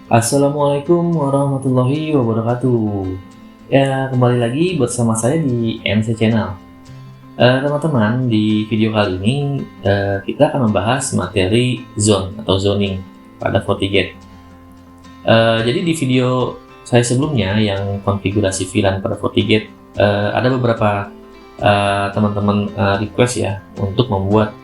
Assalamualaikum warahmatullahi wabarakatuh. Ya, kembali lagi bersama saya di MC Channel. Teman-teman, di video kali ini kita akan membahas materi zone atau zoning pada FortiGate. Jadi di video saya sebelumnya yang konfigurasi VLAN pada FortiGate, ada beberapa teman-teman request ya untuk membuat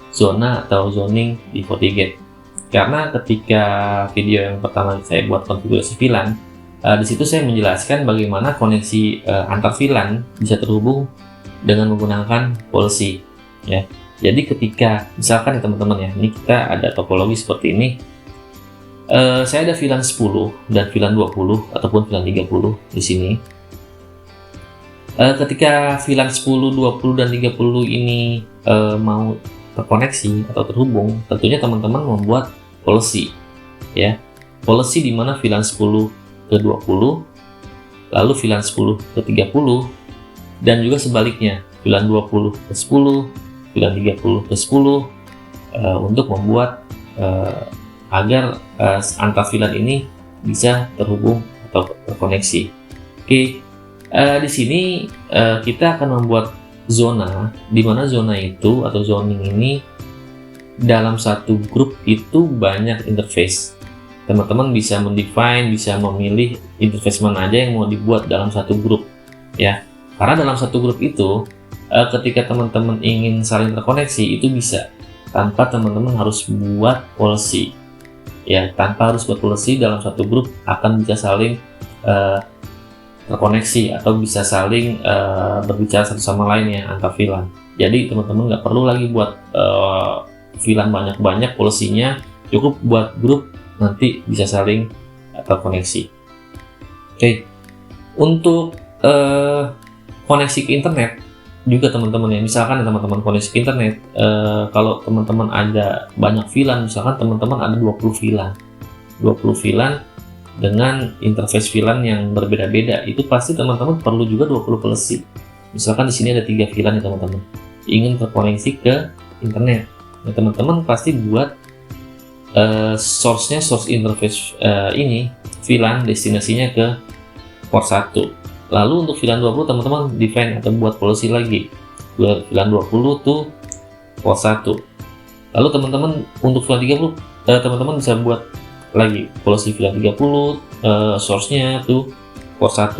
zona atau zoning di FortiGate. Karena ketika video yang pertama saya buat konfigurasi VLAN, di situ saya menjelaskan bagaimana koneksi antar VLAN bisa terhubung dengan menggunakan policy. Ya, jadi ketika misalkan ya teman-teman ya, ini kita ada topologi seperti ini. Saya ada VLAN 10 dan VLAN 20 ataupun VLAN 30 di sini. Ketika VLAN 10, 20 dan 30 ini mau terkoneksi atau terhubung, tentunya teman-teman membuat policy ya. Policy di mana VLAN 10 ke 20, lalu VLAN 10 ke 30 dan juga sebaliknya VLAN 20 ke 10, VLAN 30 ke 10 untuk membuat agar antar VLAN ini bisa terhubung atau terkoneksi. Oke, di sini kita akan membuat zona, di mana zona itu atau zoning ini dalam satu grup itu banyak interface. Teman-teman bisa mendefine, bisa memilih interface mana aja yang mau dibuat dalam satu grup ya. Karena dalam satu grup itu ketika teman-teman ingin saling terkoneksi itu bisa tanpa teman-teman harus buat policy ya. Tanpa harus buat policy, dalam satu grup akan bisa saling terkoneksi atau bisa saling berbicara satu sama lain ya antar VLAN. Jadi teman-teman nggak perlu lagi buat VLAN banyak-banyak polisinya, cukup buat grup nanti bisa saling terkoneksi. Oke, untuk koneksi ke internet juga teman-teman ya, misalkan teman-teman koneksi ke internet, kalau teman-teman ada banyak VLAN, misalkan teman-teman ada 20 VLAN dengan interface VLAN yang berbeda-beda, itu pasti teman-teman perlu juga 20 policy. Misalkan di sini ada 3 VLAN ya teman-teman, ingin terkoneksi ke internet. Nah, teman-teman pasti buat source interface ini VLAN destinasinya ke port 1. Lalu untuk VLAN 20 teman-teman define atau buat policy lagi. VLAN 20 tuh port 1. Lalu teman-teman untuk VLAN 30 teman-teman bisa buat lagi policy VLAN 30 source-nya tuh port 1.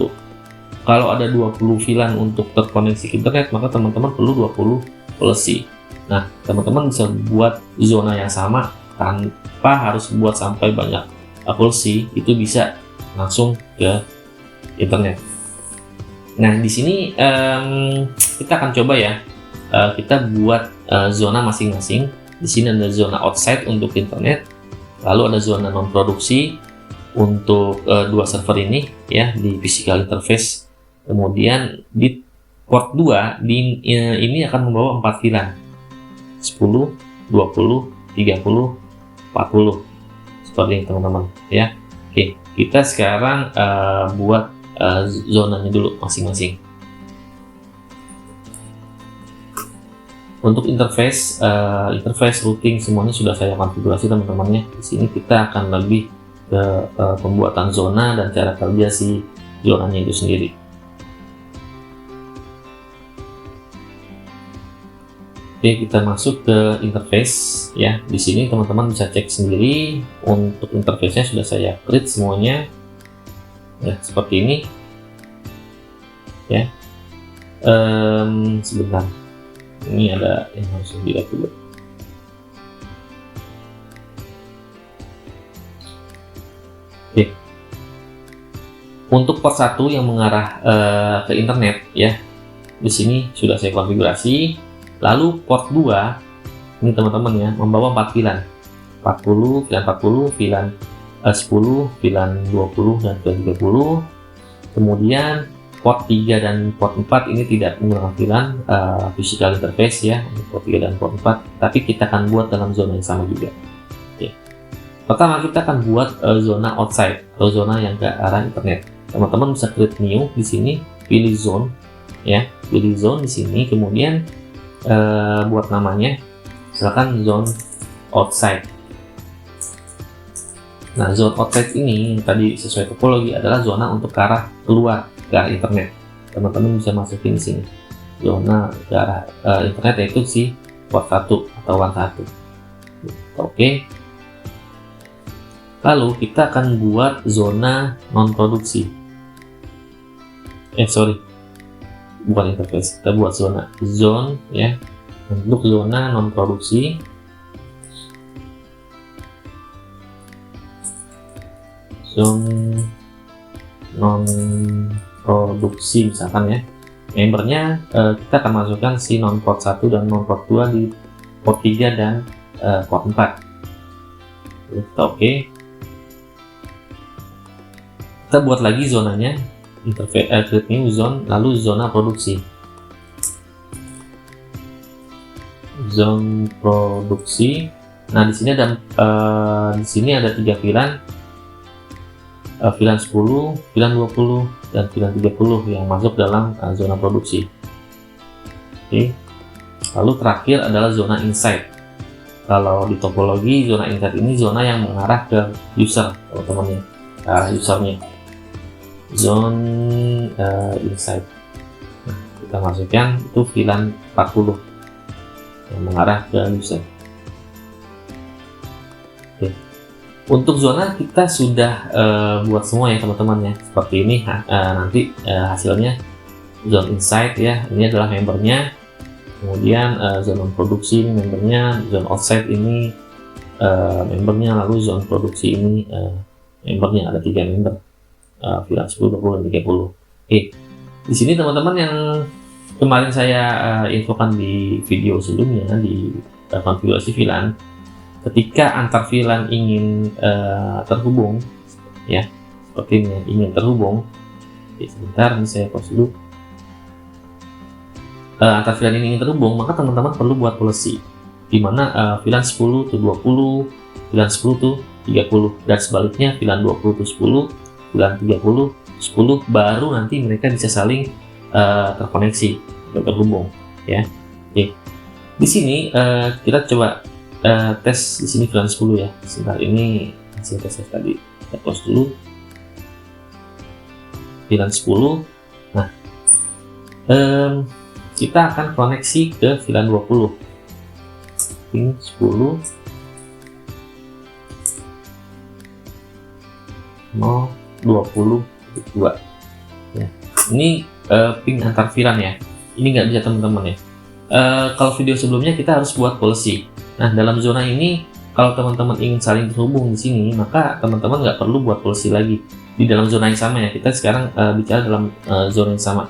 Kalau ada 20 VLAN untuk terkoneksi ke internet, maka teman-teman perlu 20 policy. Nah, teman-teman bisa buat zona yang sama tanpa harus buat sampai banyak policy, itu bisa langsung ke internet. Nah, di sini kita akan coba ya, kita buat zona masing-masing. Di sini ada zona outside untuk internet, lalu ada zona non produksi untuk dua server ini ya di physical interface. Kemudian di port 2 ini akan membawa 4 VLAN 10, 20, 30, 40 seperti ini teman-teman ya. Oke, kita sekarang buat zonanya dulu masing-masing. Untuk interface routing semuanya sudah saya konfigurasi teman-teman ya. Di sini kita akan lebih ke pembuatan zona dan cara kerja si zonanya itu sendiri. Oke, kita masuk ke interface ya. Di sini teman-teman bisa cek sendiri. Untuk interface-nya sudah saya create semuanya ya, seperti ini ya. Sebentar, ini ada yang harus dilihat dulu. Oke, untuk port 1 yang mengarah ke internet ya, di sini sudah saya konfigurasi. Lalu port 2 ini teman-teman ya, membawa 4 VLAN 40, VLAN 40, VLAN 10, VLAN 20 dan VLAN 30. Kemudian port 3 dan port 4 ini tidak menggunakan VLAN physical interface ya, untuk port 3 dan port 4, tapi kita akan buat dalam zona yang sama juga. Oke. Pertama kita akan buat zona outside atau zona yang ke arah internet. Teman-teman bisa create new di sini, pilih zone ya, pilih zone di sini, kemudian buat namanya misalkan zone outside. Nah, zone outside ini yang tadi sesuai topologi adalah zona untuk ke arah keluar ke arah internet. Teman-teman bisa masukin di sini. Zona ke arah internet yaitu si port 1 atau WAN 1. Oke. Lalu kita akan buat zona non produksi. Bukan interface. Kita buat zone ya. Untuk zona non produksi. Zone non produksi misalkan ya, membernya kita akan masukkan si non port 1 dan non port 2 di port 3 dan port 4. Oke. Kita buat lagi zonanya, interface create new zone, lalu zona produksi. Zone produksi. Nah, di sini ada 3 VLAN. VLAN 10, VLAN 20, dan VLAN 30 yang masuk dalam zona produksi. Oke. Lalu terakhir adalah zona insight. Kalau di topologi, zona insight ini zona yang mengarah ke user, teman-teman ya, ke arah usernya. Zone insight. Nah, kita masukkan itu VLAN 40 yang mengarah ke user. Oke. Untuk zona kita sudah buat semua ya teman-teman ya, seperti ini nanti hasilnya zone insight ya, ini adalah membernya, kemudian zone produksi ini membernya, zone outside ini membernya, lalu zone produksi ini membernya, ada 3 member, VLAN 10, 20, dan 30. Oke, di sini teman-teman yang kemarin saya infokan di video sebelumnya di konfigurasi VLAN, ketika antar VLAN ingin terhubung ya, seperti ini ingin terhubung. Oke, sebentar ini saya pause dulu. Antar VLAN ini ingin terhubung, maka teman-teman perlu buat policy di mana VLAN 10 to 20, VLAN 10 to 30, dan sebaliknya VLAN 20 to 10, VLAN 30 10, baru nanti mereka bisa saling terkoneksi atau terhubung ya. Oke, di sini kita coba tes di sini VLAN 10 ya. Sebentar, ini hasil tes tadi. Kita close dulu. VLAN 10. Nah, kita akan koneksi ke VLAN 20. Ping 10 022 ya. Ini ping antar VLAN ya. Ini nggak bisa teman-teman ya. Kalau video sebelumnya kita harus buat policy. Nah, dalam zona ini kalau teman-teman ingin saling terhubung di sini, maka teman-teman nggak perlu buat policy lagi di dalam zona yang sama ya. Kita sekarang bicara dalam zona yang sama.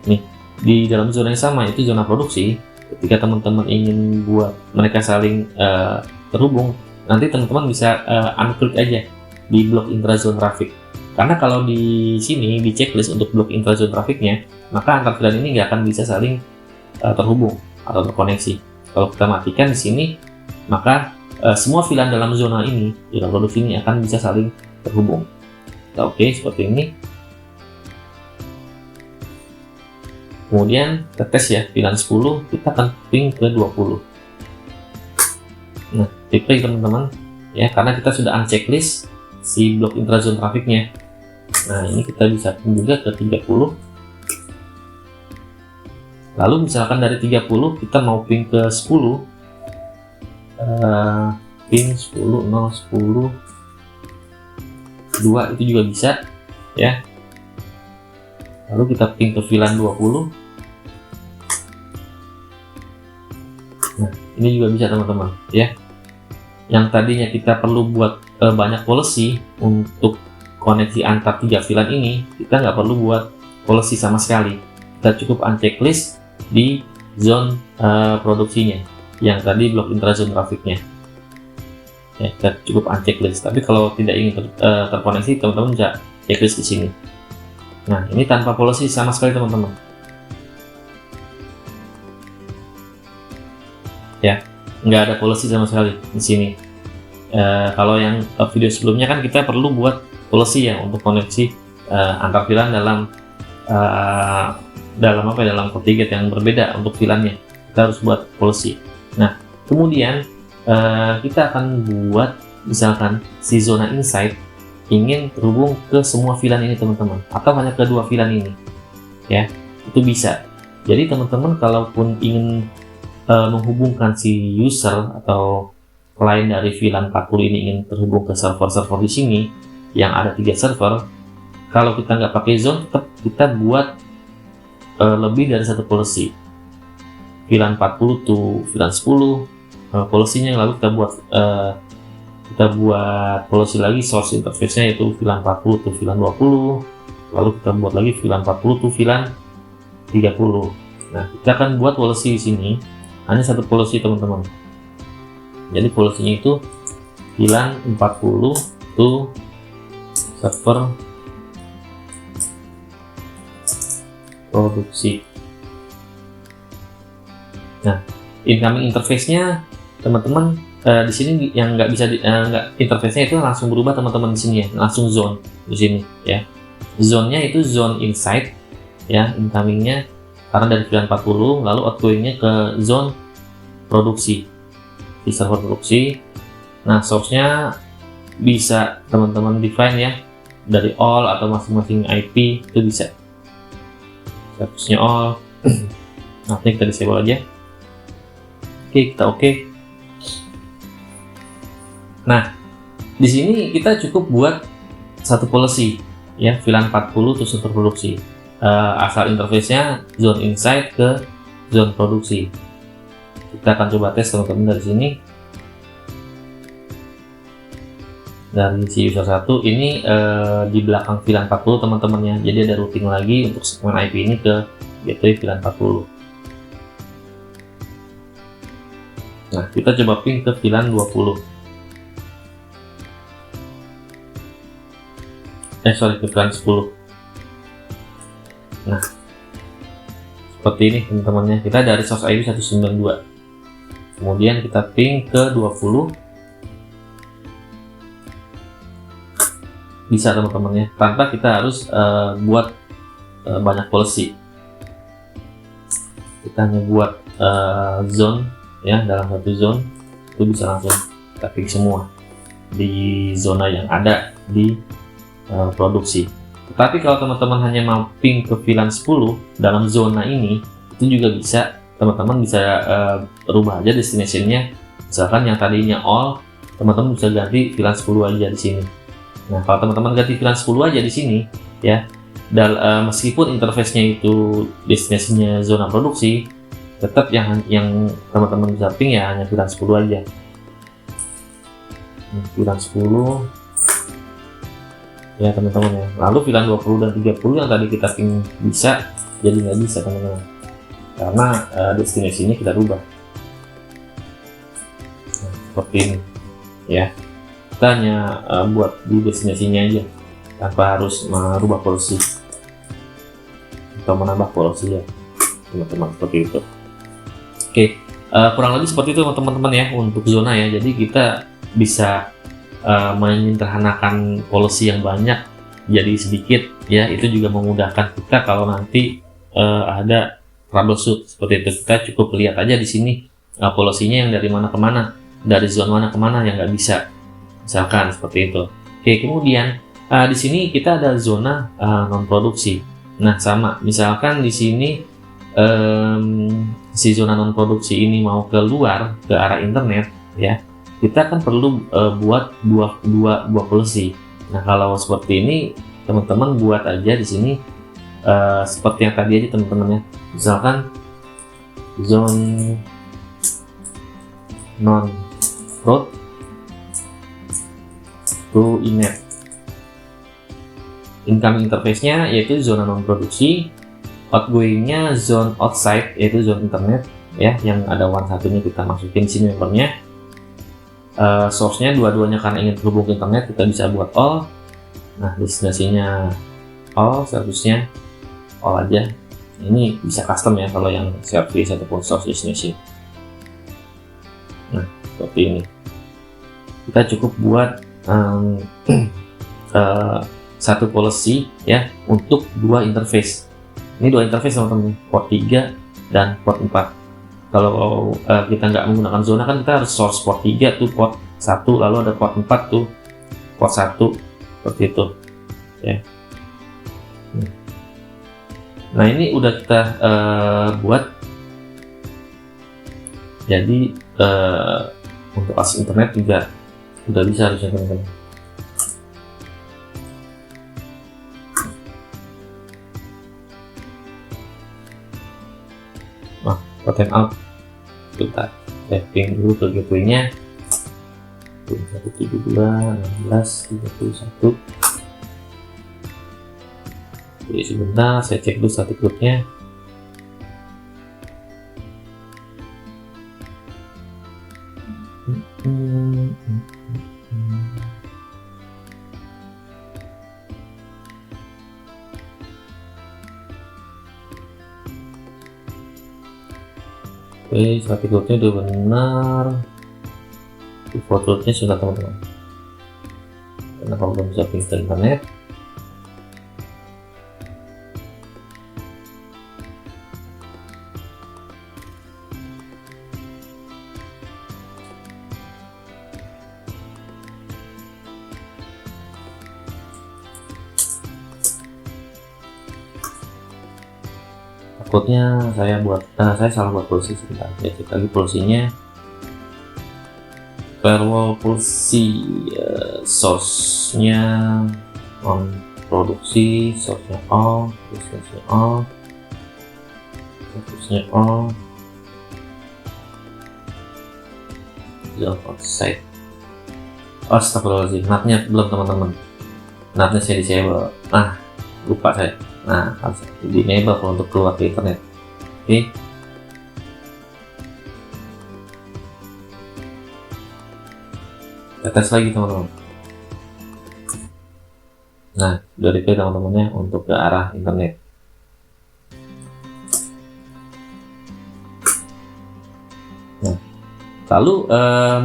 Nih, di dalam zona yang sama itu zona produksi. Ketika teman-teman ingin buat mereka saling terhubung, nanti teman-teman bisa unklik aja di blok intrazone traffic. Karena kalau di sini di checklist untuk blok intrazone trafficnya, maka antar VLAN ini nggak akan bisa saling terhubung atau terkoneksi. Kalau kita matikan di sini, maka semua VLAN dalam zona ini, dalam produksi ini akan bisa saling terhubung. Oke, seperti ini. Kemudian kita tes ya, VLAN 10 kita akan ping ke 20. Nah, replay teman-teman ya, karena kita sudah unchecklist si blok intrazone trafficnya. Nah, ini kita bisa ping juga ke 30. Lalu misalkan dari 30 kita mau ping ke 10, ping 10, 0, 10, 2 itu juga bisa ya. Lalu kita ping ke VLAN 20. Nah, ini juga bisa teman-teman ya. Yang tadinya kita perlu buat banyak policy untuk koneksi antar 3 VLAN ini, kita nggak perlu buat policy sama sekali. Kita cukup unchecklist di zone produksinya, yang tadi blok intrazone trafficnya ya, kita cukup unchecklist. Tapi kalau tidak ingin terkoneksi, teman-teman bisa checklist di sini. Nah, ini tanpa policy sama sekali teman-teman ya, nggak ada policy sama sekali di sini. Kalau yang video sebelumnya kan kita perlu buat policy ya untuk koneksi antar VLAN dalam port tiket yang berbeda untuk VLAN-nya. Kita harus buat policy. Nah, kemudian kita akan buat misalkan si zona insight ingin terhubung ke semua VLAN ini teman-teman, atau hanya ke dua VLAN ini, ya, itu bisa. Jadi teman-teman kalaupun ingin menghubungkan si user atau klien dari VLAN 40 ini ingin terhubung ke server-server di sini yang ada 3 server, kalau kita nggak pakai zone, tetap kita buat lebih dari satu policy. VLAN 40 to VLAN 10 policy-nya, lalu kita buat policy lagi source interface-nya, yaitu VLAN 40 to VLAN 20, lalu kita buat lagi VLAN 40 to VLAN 30. Nah, kita akan buat policy di sini hanya satu policy teman-teman. Jadi policy-nya itu VLAN 40 to server produksi. Nah, incoming interface-nya teman-teman di sini yang nggak bisa interface-nya itu langsung berubah teman-teman di sini ya, langsung zone di sini ya. Zone-nya itu zone insight ya, incoming-nya karena dari VLAN 40, lalu outgoing-nya ke zone produksi di server produksi. Nah, source-nya bisa teman-teman define ya dari all atau masing-masing IP itu bisa. Source-nya all. Nah, ini kita disable aja. Oke, kita oke. Nah, di sini kita cukup buat satu policy ya, VLAN 40 to server produksi. Asal interface-nya zone insight ke zone produksi. Kita akan coba tes teman-teman dari sini. Dari si user 1 ini di belakang VLAN 40 teman-temannya. Jadi ada routing lagi untuk segmen IP ini ke gateway VLAN 40. Nah, kita coba ping ke VLAN 20. Ke VLAN 10. Nah, seperti ini teman-temannya. Kita dari source ID 192. Kemudian kita ping ke 20. Bisa teman-temannya, tanpa kita harus buat banyak policy. Kita hanya buat zone ya, dalam satu zone itu bisa langsung kita ping semua di zona yang ada di produksi. Tetapi kalau teman-teman hanya mau ping ke VLAN 10 dalam zona ini, itu juga bisa. Teman-teman bisa rubah aja destination-nya. Misalkan yang tadinya all, teman-teman bisa ganti VLAN 10 aja di sini. Nah, kalau teman-teman ganti VLAN 10 aja di sini, ya, meskipun interface-nya itu destination-nya zona produksi, tetap yang teman-teman bisa ping ya hanya VLAN 10 aja. VLAN 10 ya teman-teman ya. Lalu VLAN 20 dan 30 yang tadi kita ping bisa, jadi nggak bisa teman-teman, karena destinasinya kita rubah. Nah, seperti ini ya. Kita hanya buat di destinasinya aja tanpa harus merubah policy atau menambah policy ya teman-teman, seperti itu. Oke, kurang lebih seperti itu teman-teman ya untuk zona ya. Jadi kita bisa menyederhanakan policy yang banyak jadi sedikit ya. Itu juga memudahkan kita kalau nanti ada troubleshoot seperti itu. Kita cukup lihat aja di sini policy-nya yang dari mana ke mana, dari zona mana ke mana yang nggak bisa, misalkan seperti itu. Oke, kemudian di sini kita ada zona non produksi. Nah, sama misalkan di sini si zona non produksi ini mau keluar ke arah internet ya, kita kan perlu buat dua policy. Nah, kalau seperti ini teman-teman buat aja di sini seperti yang tadi aja teman-teman ya. Misalkan zone non prod to inet. Incoming interface-nya yaitu zona non produksi, outgoing-nya zone outside yaitu zone internet ya, yang ada one satunya kita masukin sini membernya. Source-nya dua-duanya karena ingin terhubung ke internet kita bisa buat all. Nah, destinasinya all, service-nya all aja. Ini bisa custom ya kalau yang service ataupun source destination. Nah, seperti ini. Kita cukup buat satu policy ya untuk dua interface. Ini dua interface teman-teman, port 3 dan port 4. Kalau kita nggak menggunakan zona kan kita harus source port 3 to port 1, lalu ada port 4 tuh, port 1 seperti itu ya. Nah ini udah kita buat, jadi untuk akses internet juga udah bisa harusnya teman-teman. Nah, pattern out kita setting dulu ke gateway-nya 172.16.31. Jadi sebentar saya cek dulu static root-nya. Oke, static root-nya udah benar. Default root-nya sudah teman-teman. Karena kalau belum bisa ping ke internet, takutnya saya salah buat policy. Sebentar, saya cek lagi policy-nya. Firewall policy source-nya on produksi, source-nya on, source-nya on, source-nya on, zone outside. Astagfirullahaladzim, NAT-nya belum teman-teman. NAT-nya saya disable. Lupa saya. Nah, harus di enable kalau untuk keluar ke internet. Oke. Kita tes lagi teman-teman. Nah, udah di-play teman-temannya untuk ke arah internet. Nah, lalu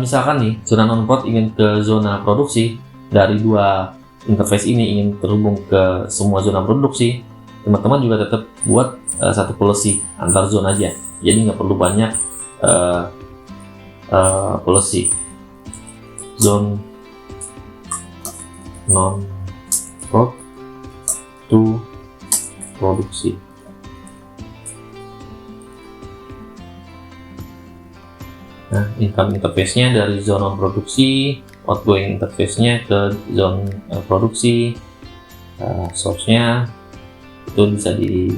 misalkan nih zona non-prod ingin ke zona produksi, dari dua interface ini ingin terhubung ke semua zona produksi, teman-teman juga tetap buat satu policy antar zona aja, jadi nggak perlu banyak policy. Zone non prod to produksi. Nah, income interface-nya dari zone non produksi, outgoing interface-nya ke zone produksi, source-nya itu bisa di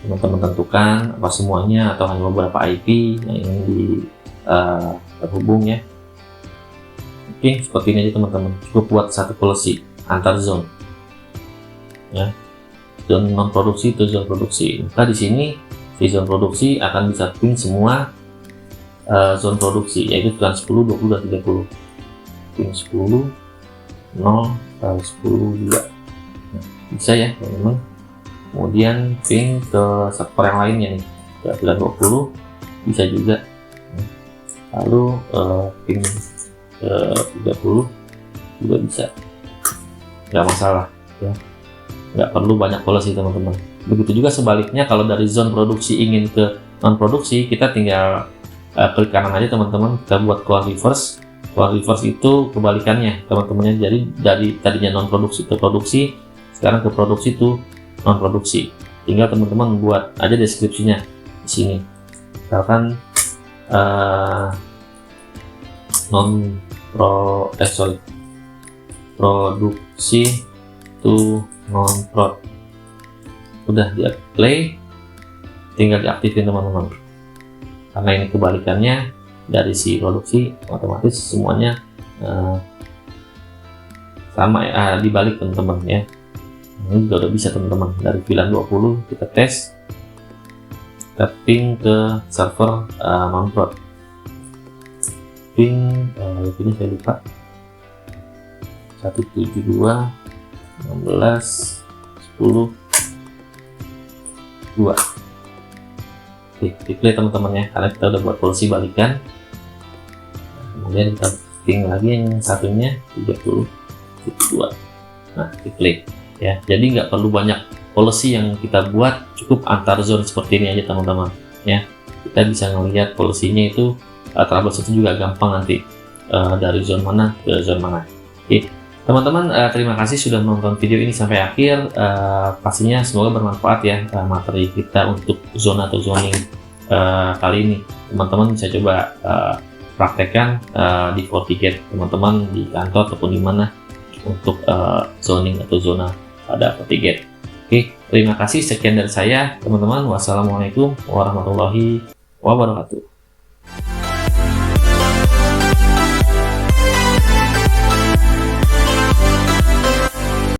teman-teman tentukan apa semuanya atau hanya beberapa IP yang ingin terhubung ya. Oke, seperti ini aja teman-teman. Cukup buat satu policy antar zone ya, zone non produksi itu zone produksi. Maka di sini di zone produksi akan bisa ping semua zone produksi, yaitu dengan 10, 20, dan 30. Ping 10, 0, 10 juga. Nah, bisa ya teman-teman. Kemudian ping ke server yang lainnya nih, 20 bisa juga. Lalu ping ke 30 juga bisa, nggak masalah ya, nggak perlu banyak policy teman-teman. Begitu juga sebaliknya, kalau dari zone produksi ingin ke non produksi, kita tinggal klik kanan aja teman-teman, kita buat keluar reverse. Keluar reverse itu kebalikannya teman-temannya, jadi dari tadinya non produksi ke produksi, sekarang ke produksi itu non produksi. Tinggal teman-teman buat aja deskripsinya di sini, misalkan produksi to non prod. Udah di play, tinggal diaktifin teman-teman, karena ini kebalikannya dari si produksi, otomatis semuanya sama ya, dibalik teman-teman ya. Ini juga udah bisa teman-teman. Dari VLAN 20 kita tes, kita ping ke server non prod, ping ini saya lupa, 172.16.10.2. Oke, di play teman-teman ya, karena kita udah buat policy balikan. Kemudian kita ping lagi yang satunya 30.2. Nah, di play ya, jadi nggak perlu banyak policy yang kita buat, cukup antar zone seperti ini aja teman-teman ya. Kita bisa ngelihat policy-nya itu troubleshoot itu juga gampang nanti. dari zone mana ke zone mana. Oke, teman-teman, terima kasih sudah menonton video ini sampai akhir. Pastinya semoga bermanfaat ya materi kita untuk zona atau zoning kali ini. Teman-teman bisa coba praktekkan di FortiGate teman-teman di kantor ataupun di mana untuk zoning atau zona pada FortiGate. Oke, terima kasih. Sekian dari saya, teman-teman. Wassalamualaikum warahmatullahi wabarakatuh.